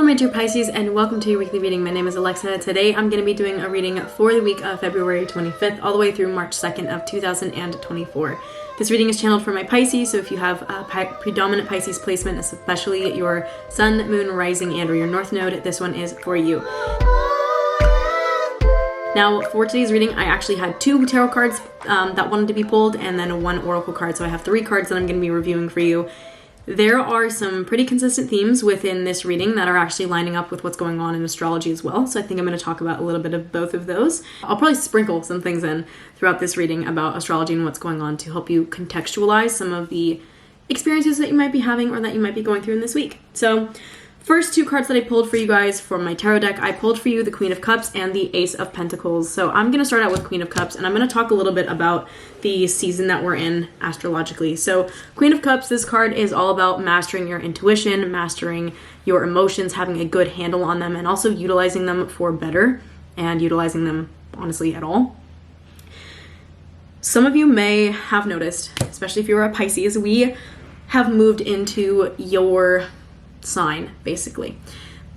my dear Pisces, and welcome to your weekly reading. My name is Alexa. Today I'm going to be doing a reading for the week of February 25th all the way through March 2nd of 2024. This reading is channeled for my Pisces, so if you have a predominant Pisces placement, especially your sun, moon, rising, and or your north node, this one is for you. Now, for today's reading, I actually had two tarot cards that wanted to be pulled and then one oracle card, so I have three cards that I'm going to be reviewing for you. There are some pretty consistent themes within this reading that are actually lining up with what's going on in astrology as well. So I think I'm going to talk about a little bit of both of those. I'll probably sprinkle some things in throughout this reading about astrology and what's going on to help you contextualize some of the experiences that you might be having or that you might be going through in this week. So first two cards that I pulled for you guys for my tarot deck, I pulled for you the Queen of Cups and the Ace of Pentacles. So I'm going to start out with Queen of Cups, and I'm going to talk a little bit about the season that we're in astrologically. So Queen of Cups, this card is all about mastering your intuition, mastering your emotions, having a good handle on them, and also utilizing them for better and utilizing them honestly at all. Some of you may have noticed, especially if you're a Pisces, we have moved into your sign, basically.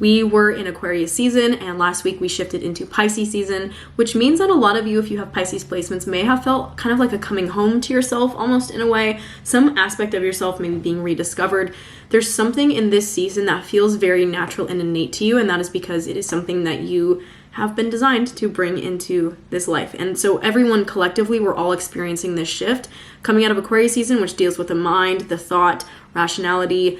We were in Aquarius season, and last week we shifted into Pisces season, which means that a lot of you, if you have Pisces placements, may have felt kind of like a coming home to yourself, almost in a way. Some aspect of yourself maybe being rediscovered. There's something in this season that feels very natural and innate to you, and that is because it is something that you have been designed to bring into this life. And so everyone collectively, we're all experiencing this shift coming out of Aquarius season, which deals with the mind, the thought, rationality.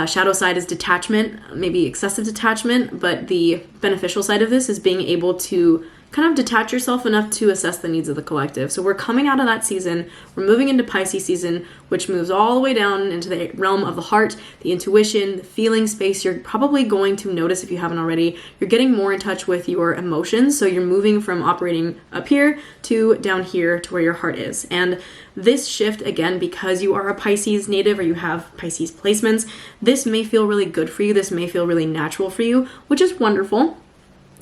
Shadow side is detachment, maybe excessive detachment, but the beneficial side of this is being able to kind of detach yourself enough to assess the needs of the collective. So we're coming out of that season, we're moving into Pisces season, which moves all the way down into the realm of the heart, the intuition, the feeling space. You're probably going to notice, if you haven't already, you're getting more in touch with your emotions. So you're moving from operating up here to down here to where your heart is. And this shift, again, because you are a Pisces native or you have Pisces placements, this may feel really good for you. This may feel really natural for you, which is wonderful.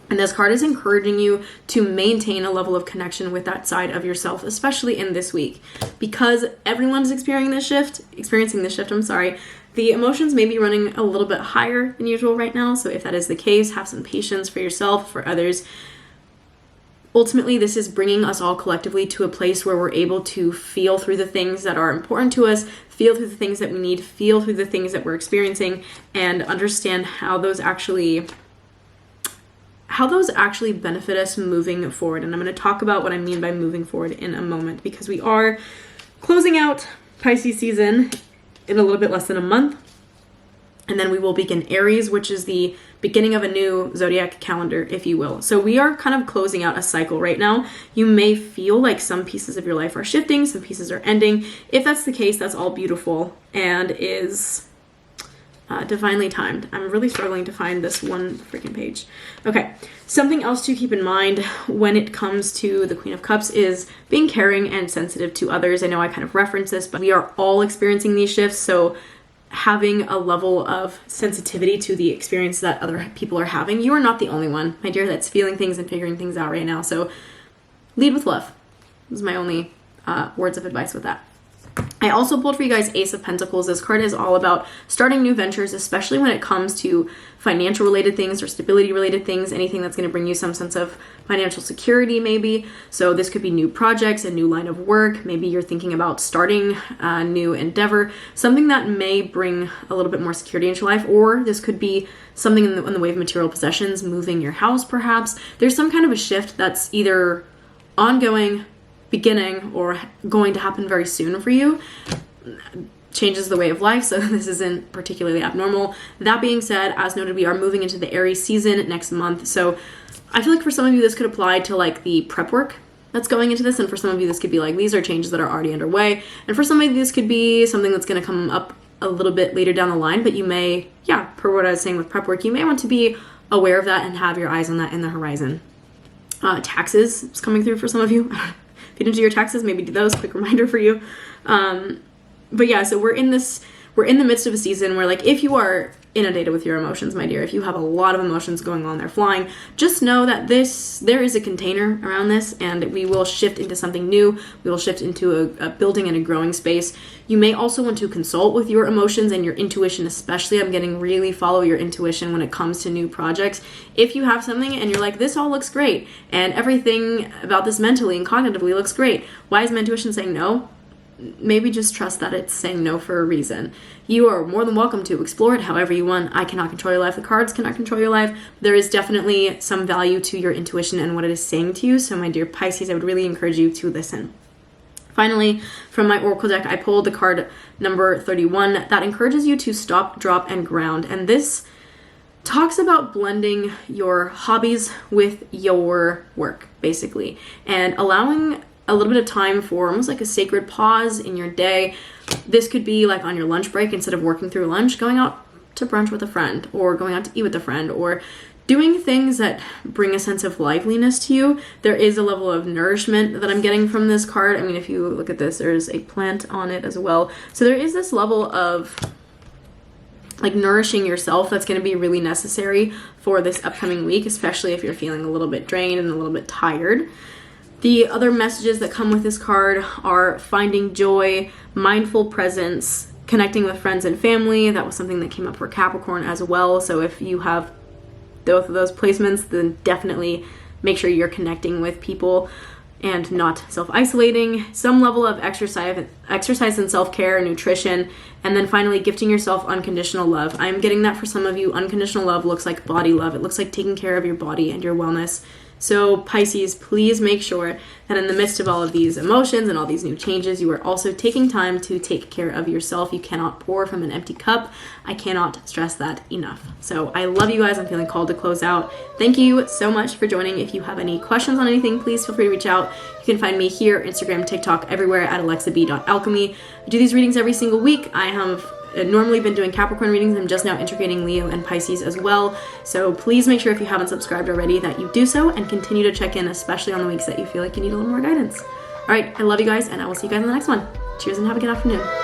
And this card is encouraging you to maintain a level of connection with that side of yourself, especially in this week. Because everyone's experiencing this shift, the emotions may be running a little bit higher than usual right now. So if that is the case, have some patience for yourself, for others. Ultimately, this is bringing us all collectively to a place where we're able to feel through the things that are important to us, feel through the things that we need, feel through the things that we're experiencing, and understand how those actually benefit us moving forward. And I'm going to talk about what I mean by moving forward in a moment, because we are closing out Pisces season in a little bit less than a month. And then we will begin Aries, which is the beginning of a new zodiac calendar, if you will. So we are kind of closing out a cycle right now. You may feel like some pieces of your life are shifting, some pieces are ending. If that's the case, that's all beautiful and is divinely timed. I'm really struggling to find this one freaking page. Okay, something else to keep in mind when it comes to the Queen of Cups is being caring and sensitive to others. I know I kind of referenced this, but we are all experiencing these shifts, so having a level of sensitivity to the experience that other people are having. You are not the only one, my dear, that's feeling things and figuring things out right now. So lead with love. This is my only words of advice with that. I also pulled for you guys Ace of Pentacles. This card is all about starting new ventures, especially when it comes to financial related things or stability related things, anything that's going to bring you some sense of financial security maybe. So this could be new projects, a new line of work. Maybe you're thinking about starting a new endeavor, something that may bring a little bit more security into your life, or this could be something in the way of material possessions, moving your house perhaps. There's some kind of a shift that's either ongoing, beginning, or going to happen very soon for you. Changes the way of life, so this isn't particularly abnormal. That being said, as noted, we are moving into the Aries season next month, so I feel like for some of you this could apply to like the prep work that's going into this, and for some of you this could be like these are changes that are already underway, and for some of you this could be something that's going to come up a little bit later down the line, but you may, per what I was saying with prep work, you may want to be aware of that and have your eyes on that in the horizon. Taxes is coming through for some of you. If you didn't do your taxes, maybe do those. Quick reminder for you. But yeah, so we're in the midst of a season where, like, if you are inundated with your emotions, my dear. If you have a lot of emotions going on, they're flying, just know that there is a container around this, and we will shift into something new. We will shift into a building and a growing space. You may also want to consult with your emotions and your intuition, especially. I'm getting really follow your intuition when it comes to new projects. If you have something and you're like, this all looks great, and everything about this mentally and cognitively looks great, why is my intuition saying no? Maybe just trust that it's saying no for a reason. You are more than welcome to explore it however you want. I cannot control your life. The cards cannot control your life. There is definitely some value to your intuition and what it is saying to you. So my dear Pisces, I would really encourage you to listen. Finally, from my Oracle deck, I pulled the card number 31 that encourages you to stop, drop, and ground. And this talks about blending your hobbies with your work, basically, and allowing a little bit of time for almost like a sacred pause in your day. This could be like on your lunch break, instead of working through lunch, going out to brunch with a friend, or going out to eat with a friend, or doing things that bring a sense of liveliness to you. There is a level of nourishment that I'm getting from this card. I mean, if you look at this, there's a plant on it as well. So there is this level of like nourishing yourself that's going to be really necessary for this upcoming week, especially if you're feeling a little bit drained and a little bit tired. The other messages that come with this card are finding joy, mindful presence, connecting with friends and family. That was something that came up for Capricorn as well. So if you have both of those placements, then definitely make sure you're connecting with people and not self-isolating. Some level of exercise and self-care, nutrition, and then finally gifting yourself unconditional love. I'm getting that for some of you. Unconditional love looks like body love. It looks like taking care of your body and your wellness. So Pisces, please make sure that in the midst of all of these emotions and all these new changes, you are also taking time to take care of yourself. You cannot pour from an empty cup. I cannot stress that enough. So I love you guys. I'm feeling called to close out. Thank you so much for joining. If you have any questions on anything, please feel free to reach out. You can find me here, Instagram, TikTok, everywhere at alexab.alchemy. I do these readings every single week. I have normally been doing Capricorn readings. I'm just now integrating Leo and Pisces as well. So please make sure if you haven't subscribed already that you do so, and continue to check in, especially on the weeks that you feel like you need a little more guidance. All right, I love you guys, and I will see you guys in the next one. Cheers and have a good afternoon.